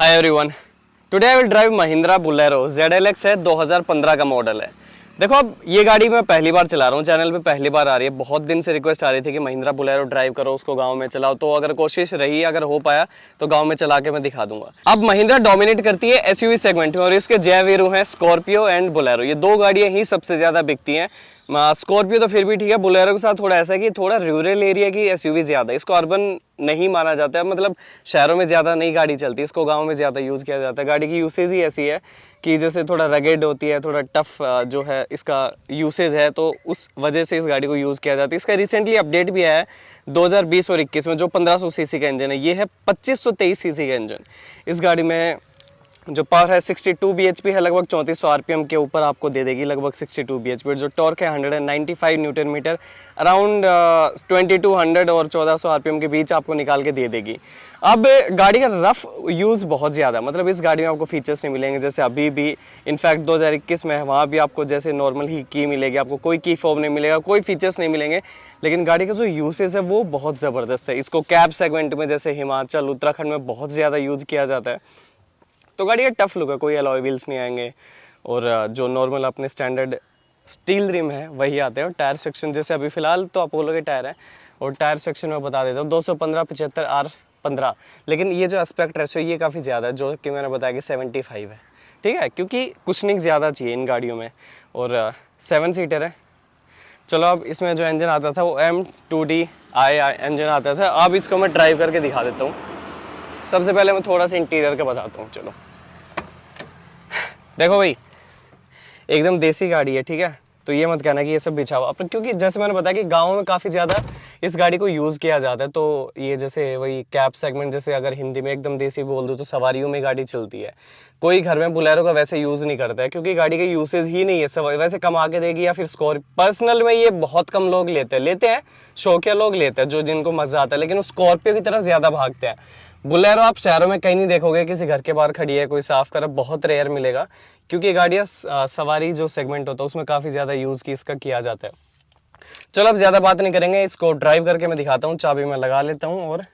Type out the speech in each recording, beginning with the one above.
Hi everyone, today I will drive Mahindra Bolero ZLX है, 2015 का model है। देखो अब ये गाड़ी मैं पहली बार चला रहा हूँ, चैनल पे पहली बार आ रही है। बहुत दिन से रिक्वेस्ट आ रही थी कि महिंद्रा बोलेरो ड्राइव करो, उसको गांव में चलाओ। तो अगर कोशिश रही, अगर हो पाया तो गांव में चला के मैं दिखा दूंगा। अब महिंद्रा डोमिनेट करती है SUV सेगमेंट में और इसके जय वीरू हैं स्कॉर्पियो एंड बोलेरो। ये दो गाड़ियाँ ही सबसे ज़्यादा बिकती हैं। स्कॉर्पियो तो फिर भी ठीक है, बोलेरो के साथ थोड़ा ऐसा है कि थोड़ा रूरल एरिया की SUV ज़्यादा है। इसको अर्बन नहीं माना जाता है, मतलब शहरों में ज़्यादा नहीं गाड़ी चलती, इसको गांव में ज़्यादा यूज़ किया जाता है। गाड़ी की यूसेज ही ऐसी है कि जैसे थोड़ा रगेड होती है, थोड़ा टफ जो है इसका यूसेज है, तो उस वजह से इस गाड़ी को यूज़ किया जाता है। इसका रिसेंटली अपडेट भी आया है 2020 और 21 में, जो 1500 सीसी का इंजन है। ये है 2523 सीसी का इंजन। इस गाड़ी में जो पावर है 62 bhp है, लगभग 3400 RPM के ऊपर आपको दे देगी, लगभग 62 bhp। जो टॉर्क है 195 न्यूटन मीटर, अराउंड 2200 और 1400 RPM के बीच आपको निकाल के दे देगी। अब गाड़ी का रफ यूज़ बहुत ज़्यादा, मतलब इस गाड़ी में आपको फीचर्स नहीं मिलेंगे जैसे अभी भी। इनफैक्ट 2021 में वहाँ भी आपको जैसे नॉर्मल ही की मिलेगी, आपको कोई की फॉब नहीं मिलेगा, कोई फीचर्स नहीं मिलेंगे। लेकिन गाड़ी का जो यूसेज है वो बहुत ज़बरदस्त है। इसको कैब सेगमेंट में जैसे हिमाचल, उत्तराखंड में बहुत ज़्यादा यूज़ किया जाता है। तो गाड़ी का टफ लुक है, कोई अलॉय व्हील्स नहीं आएंगे और जो नॉर्मल अपने स्टैंडर्ड स्टील रिम है वही आते हैं। और टायर सेक्शन जैसे अभी फ़िलहाल तो अपोलो के टायर है, और टायर सेक्शन में बता देता हूँ 215 75 R15। लेकिन ये जो एस्पेक्ट रेशियो ये काफ़ी ज़्यादा है, जो कि मैंने बताया कि 75 है, ठीक है, क्योंकि कुशनिंग ज़्यादा चाहिए इन गाड़ियों में। और 7 सीटर है। चलो अब इसमें जो इंजन आता था वो M2DI इंजन आता था। अब इसको मैं ड्राइव करके दिखा देता हूँ। सबसे पहले मैं थोड़ा सा इंटीरियर का बताता हूँ। चलो देखो भाई, एकदम देसी गाड़ी है, ठीक है। तो ये मत कहना कि ये सब बिछा हुआ अपन, क्योंकि जैसे मैंने बताया कि गांव में काफ़ी ज़्यादा इस गाड़ी को यूज़ किया जाता है। तो ये जैसे वही कैब सेगमेंट, जैसे अगर हिंदी में एकदम देसी बोल दूँ तो सवारियों में गाड़ी चलती है। कोई घर में बोलेरो का वैसे यूज़ नहीं करता है, क्योंकि गाड़ी का यूसेज ही नहीं है। सवारी वैसे कमा के देगी या फिर स्कॉर्पियो, पर्सनल में ये बहुत कम लोग लेते हैं, शौकिया लोग लेते हैं जो जिनको मज़ा आता है, लेकिन स्कॉर्पियो की तरफ ज़्यादा भागते हैं। बोलेरो आप शहरों में कहीं नहीं देखोगे, किसी घर के बाहर खड़ी है कोई साफ कर, बहुत रेयर मिलेगा, क्योंकि गाड़ियाँ सवारी जो सेगमेंट होता है उसमें काफ़ी ज़्यादा यूज़ की इसका किया जाता है। चलो अब ज़्यादा बात नहीं करेंगे, इसको ड्राइव करके मैं दिखाता हूँ। चाबी मैं लगा लेता हूँ और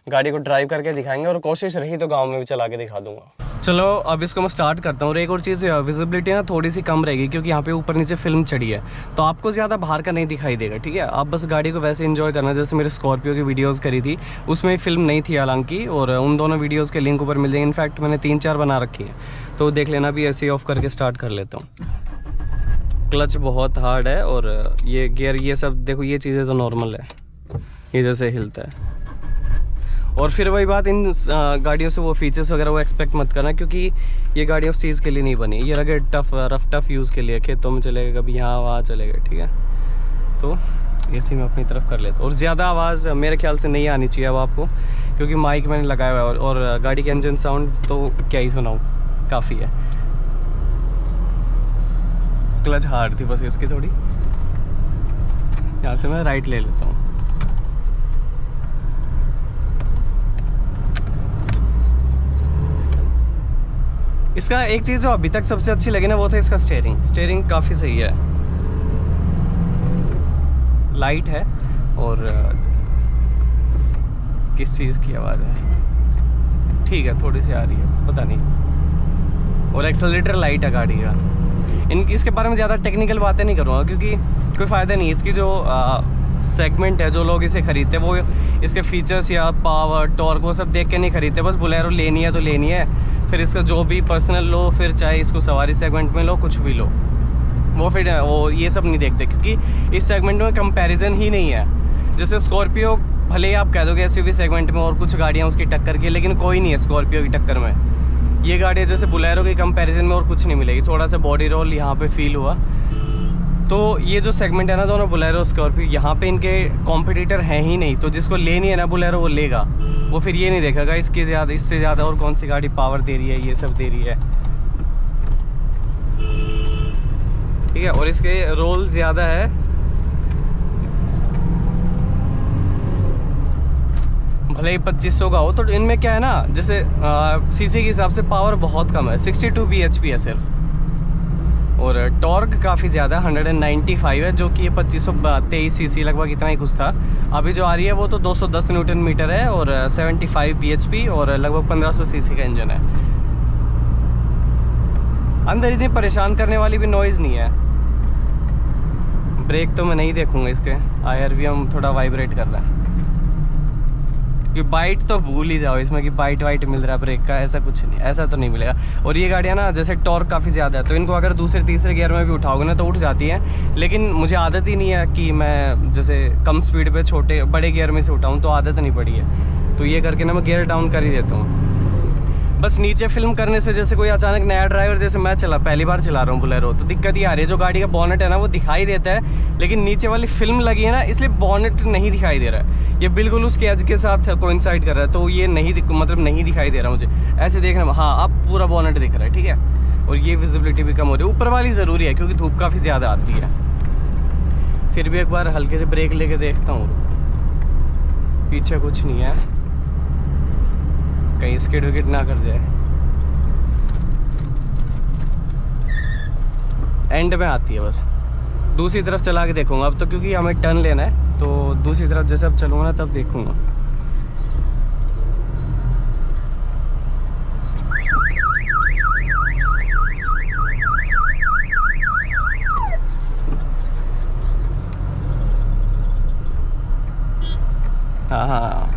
गाड़ी को ड्राइव करके दिखाएंगे, और कोशिश रही तो गाँव में भी चला के दिखा दूंगा। चलो अब इसको मैं स्टार्ट करता हूँ। और एक और चीज़, विजिबिलिटी ना थोड़ी सी कम रहेगी, क्योंकि यहाँ पे ऊपर नीचे फिल्म चढ़ी है, तो आपको ज़्यादा बाहर का नहीं दिखाई देगा, ठीक है। आप बस गाड़ी को वैसे एंजॉय करना, जैसे मेरे स्कॉर्पियो की वीडियोस करी थी उसमें फिल्म नहीं थी हालांकि, और उन दोनों वीडियोस के लिंक ऊपर मिल जाएंगे। इनफैक्ट मैंने 3-4 बना रखी है, तो देख लेना। भी ऐसे ही ऑफ करके स्टार्ट कर लेता हूँ। क्लच बहुत हार्ड है, और ये गियर ये सब देखो, ये चीज़ें तो नॉर्मल है, ये जैसे हिलता है। और फिर वही बात, इन गाड़ियों से वो फीचर्स वगैरह वो एक्सपेक्ट मत करना, क्योंकि ये गाड़ियाँ उस चीज़ के लिए नहीं बनी। ये रगेड रफ यूज़ के लिए, खेतों में चलेगा, कभी यहाँ वहाँ चलेगा, ठीक है। तो इसी में अपनी तरफ कर लेता हूँ। और ज़्यादा आवाज़ मेरे ख्याल से नहीं आनी चाहिए अब आपको, क्योंकि माइक मैंने लगाया हुआ है, और गाड़ी के इंजन साउंड तो क्या ही सुनाऊँ, काफ़ी है। क्लच हार्ड थी बस इसकी थोड़ी। यहाँ से मैं राइट ले लेता हूँ। इसका एक चीज़ जो अभी तक सबसे अच्छी लगी ना, वो था इसका स्टीयरिंग काफ़ी सही है, लाइट है। और किस चीज़ की आवाज़ है, ठीक है, थोड़ी सी आ रही है, पता नहीं। और एक्सेलरेटर लाइट है गाड़ी का। इसके बारे में ज़्यादा टेक्निकल बातें नहीं करूँगा, क्योंकि कोई फ़ायदा नहीं। इसकी जो सेगमेंट है, जो लोग इसे खरीदते हैं वो इसके फीचर्स या पावर टॉर्क वो सब देख के नहीं खरीदते। बस बोलेरो लेनी है तो लेनी है, फिर इसका जो भी पर्सनल लो, फिर चाहे इसको सवारी सेगमेंट में लो, कुछ भी लो, वो फिर वो ये सब नहीं देखते, क्योंकि इस सेगमेंट में कंपैरिजन ही नहीं है। जैसे स्कॉर्पियो भले ही आप कह दोगे SUV सेगमेंट में और कुछ गाड़ियाँ उसकी टक्कर की, लेकिन कोई नहीं है स्कॉर्पियो की टक्कर में। ये गाड़ियाँ जैसे बोलेरो की कंपैरिजन में और कुछ नहीं मिलेगी। थोड़ा सा बॉडी रोल यहाँ पे फील हुआ। तो ये जो सेगमेंट है ना, दोनों बोलेरो स्कॉर्पियो, यहाँ पे इनके कॉम्पिटिटर हैं ही नहीं। तो जिसको लेनी है ना बोलेरो, वो लेगा, वो फिर ये नहीं देखेगा इससे ज़्यादा और कौन सी गाड़ी पावर दे रही है, ये सब दे रही है, ठीक है। और इसके रोल ज़्यादा है, भले ही 2500 का हो। तो इनमें क्या है ना, जैसे सीसी के हिसाब से पावर बहुत कम है, 62 bhp है सिर्फ, और टॉर्क काफ़ी ज़्यादा 195 है, जो कि ये 2523 सीसी लगभग इतना ही कुछ था। अभी जो आ रही है वो तो 210 न्यूटन मीटर है और 75 bhp और लगभग 1500 सीसी का इंजन है। अंदर इतनी परेशान करने वाली भी नॉइज़ नहीं है। ब्रेक तो मैं नहीं देखूंगा इसके, आयर भी हम थोड़ा वाइब्रेट कर रहा है, क्योंकि बाइट तो भूल ही जाओ इसमें कि बाइट वाइट मिल रहा है ब्रेक का, ऐसा कुछ नहीं, ऐसा तो नहीं मिलेगा। और ये गाड़ियाँ ना जैसे टॉर्क काफ़ी ज़्यादा है, तो इनको अगर दूसरे तीसरे गियर में भी उठाओगे ना तो उठ जाती हैं। लेकिन मुझे आदत ही नहीं है कि मैं जैसे कम स्पीड पे छोटे बड़े गियर में से उठाऊँ, तो आदत नहीं पड़ी है। तो ये करके ना मैं गियर डाउन कर ही देता हूँ। बस नीचे फिल्म करने से, जैसे कोई अचानक नया ड्राइवर, जैसे मैं पहली बार चला रहा हूँ बुलेरो, तो दिक्कत ये आ रही है, जो गाड़ी का बॉनेट है ना वो दिखाई देता है, लेकिन नीचे वाली फिल्म लगी है ना, इसलिए बॉनेट नहीं दिखाई दे रहा है। ये बिल्कुल उसके एज के साथ कोइंसाइड कर रहा है, तो ये नहीं मतलब नहीं दिखाई दे रहा मुझे। ऐसे देखना, हाँ अब पूरा बॉनेट दिख रहा है, ठीक है। और ये विजिबिलिटी भी कम हो रही है, ऊपर वाली ज़रूरी है क्योंकि धूप काफ़ी ज़्यादा आती है। फिर भी एक बार हल्के से ब्रेक लेके देखता हूँ, पीछे कुछ नहीं है, कहीं स्किड विकेट ना कर जाए। एंड में आती है बस, दूसरी तरफ चला के देखूंगा अब तो, क्योंकि हमें टर्न लेना है, तो दूसरी तरफ जैसे अब चलूँगा ना तब देखूंगा। हाँ हाँ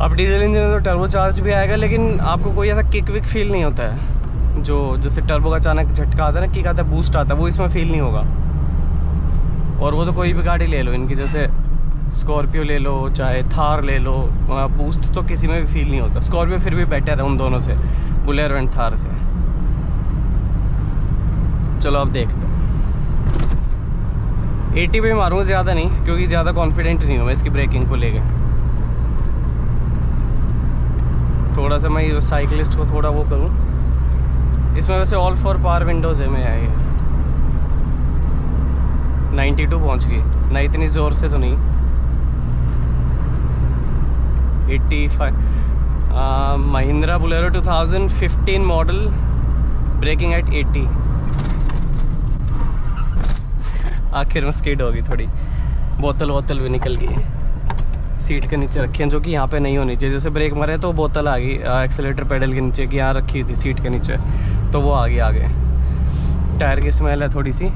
अब डीजल इंजन में तो टर्बो चार्ज भी आएगा, लेकिन आपको कोई ऐसा किक विक फील नहीं होता है, जो जैसे टर्बो का अचानक झटका आता है ना, किक आता है, बूस्ट आता है, वो इसमें फील नहीं होगा। और वो तो कोई भी गाड़ी ले लो इनकी, जैसे स्कॉर्पियो ले लो चाहे थार ले लो, बूस्ट तो किसी में भी फील नहीं होता। स्कॉर्पियो फिर भी बेटर है उन दोनों से, बुलेरो एंड थार से। चलो अब देखते हैं। 80 पे मारूंगा, ज़्यादा नहीं, क्योंकि ज़्यादा कॉन्फिडेंट नहीं हूँ मैं इसकी ब्रेकिंग को लेके। थोड़ा सा मैं साइकिलिस्ट को थोड़ा वो करूं। इसमें वैसे ऑल फॉर पावर विंडोज़ है, मैं आई 92 पहुंच गई ना, इतनी ज़ोर से तो नहीं। 85 Mahindra Bolero 2015 model, breaking at 80। आखिर में स्किड होगी थोड़ी, बोतल भी निकल गई सीट के नीचे रखी है, जो कि यहाँ पे नहीं होनी चाहिए। जैसे ब्रेक मारे तो बोतल आ गई एक्सेलेटर पेडल के नीचे, कि यहाँ रखी थी सीट के नीचे, तो वो आ गई आगे। टायर की स्मेल है थोड़ी सी,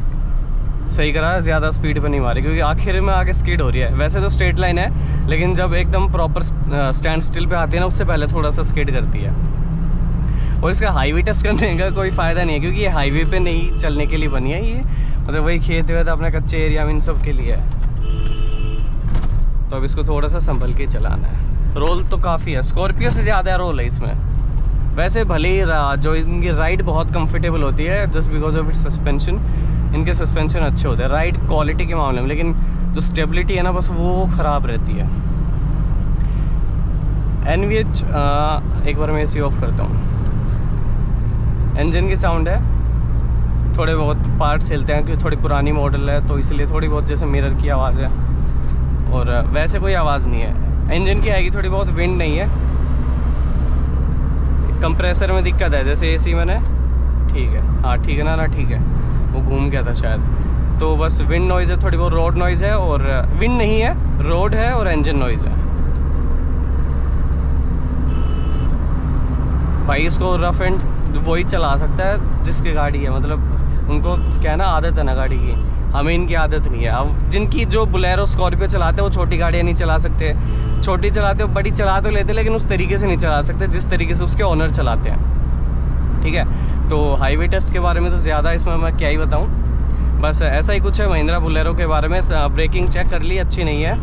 सही करा है, ज़्यादा स्पीड पे नहीं मारी, क्योंकि आखिर में आगे स्किड हो रही है। वैसे तो स्ट्रेट लाइन है, लेकिन जब एकदम प्रॉपर स्टैंड स्टिल पे आती है ना, उससे पहले थोड़ा सा स्किड करती है। और इसका हाईवे टेस्ट करने का कोई फ़ायदा नहीं है, क्योंकि ये हाईवे पे नहीं चलने के लिए बनी है ये, मतलब वही खेत वेत अपने कच्चे एरिया में इन सब के लिए है। तो अब इसको थोड़ा सा संभल के चलाना है। रोल तो काफ़ी है, स्कॉर्पियो से ज़्यादा रोल है इसमें। वैसे भले ही जो इनकी राइड बहुत कंफर्टेबल होती है, just because of its suspension, इनके सस्पेंशन अच्छे होते हैं राइड क्वालिटी के मामले में, लेकिन जो स्टेबिलिटी है ना बस वो ख़राब रहती है। NVH एक बार मैं AC ऑफ करता हूँ। इंजन की साउंड है, थोड़े बहुत पार्ट्स हिलते हैं क्योंकि थोड़ी पुरानी मॉडल है, तो इसलिए थोड़ी बहुत जैसे मिरर की आवाज़ है, और वैसे कोई आवाज़ नहीं है। इंजन की आएगी थोड़ी बहुत, विंड नहीं है। कंप्रेसर में दिक्कत है, जैसे AC मैंने ठीक है, हाँ ठीक है ना ठीक है, वो घूम गया था शायद। तो बस विंड नॉइज़ है, थोड़ी बहुत रोड नॉइज़ है, और विंड नहीं है, रोड है और इंजन नॉइज़ है। भाई इसको रफ एंड वही चला सकता है जिसकी गाड़ी है, मतलब उनको क्या है ना, आदत है ना गाड़ी की, हमें इनकी आदत नहीं है। अब जिनकी जो बुलेरो स्कॉर्पियो चलाते हैं वो छोटी गाड़ियाँ नहीं चला सकते, छोटी चलाते हो, बड़ी चला तो लेते, लेकिन उस तरीके से नहीं चला सकते जिस तरीके से उसके ओनर चलाते हैं, ठीक है। तो हाईवे टेस्ट के बारे में तो ज़्यादा इसमें मैं क्या ही बताऊँ, बस ऐसा ही कुछ है महिंद्रा बुलेरो के बारे में। ब्रेकिंग चेक कर ली, अच्छी नहीं है,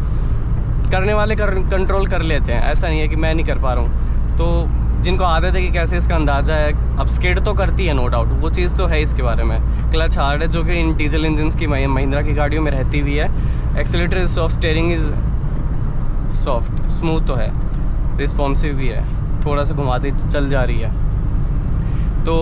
करने वाले कंट्रोल कर लेते हैं, ऐसा नहीं है कि मैं नहीं कर पा रहा हूँ। तो जिनको आदत है कि कैसे इसका अंदाज़ा है, अब स्किड तो करती है नो डाउट, वो चीज़ तो है इसके बारे में। क्लच हार्ड है, जो कि इन डीजल इंजन्स की महिंद्रा की गाड़ियों में रहती हुई है। Accelerator is soft, steering is soft, smooth तो है, रिस्पॉन्सिव भी है, थोड़ा सा घुमाती चल जा रही है। तो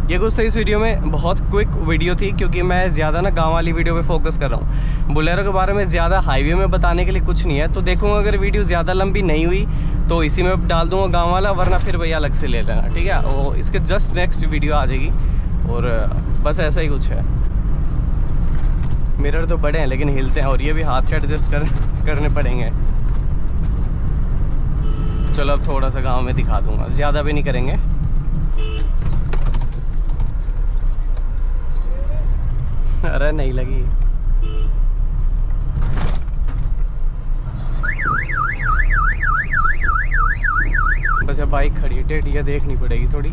ये कुछ था इस वीडियो में, बहुत क्विक वीडियो थी क्योंकि मैं ज़्यादा ना गांव वाली वीडियो पे फोकस कर रहा हूँ। बोलेरो के बारे में ज़्यादा हाईवे में बताने के लिए कुछ नहीं है, तो देखूँगा अगर वीडियो ज़्यादा लंबी नहीं हुई तो इसी में डाल दूँगा गाँव वाला, वरना फिर भैया अलग से ले लेना, ठीक है। वो इसके जस्ट नेक्स्ट वीडियो आ जाएगी। और बस ऐसा ही कुछ है। मिरर तो बड़े हैं लेकिन हिलते हैं, और ये भी हाथ से एडजस्ट करने पड़ेंगे। चलो अब थोड़ा सा गांव में दिखा दूंगा, ज़्यादा भी नहीं करेंगे। अरे नहीं लगी। बस अब बाइक खड़ी है, टेढ़ी है, देखनी पड़ेगी थोड़ी।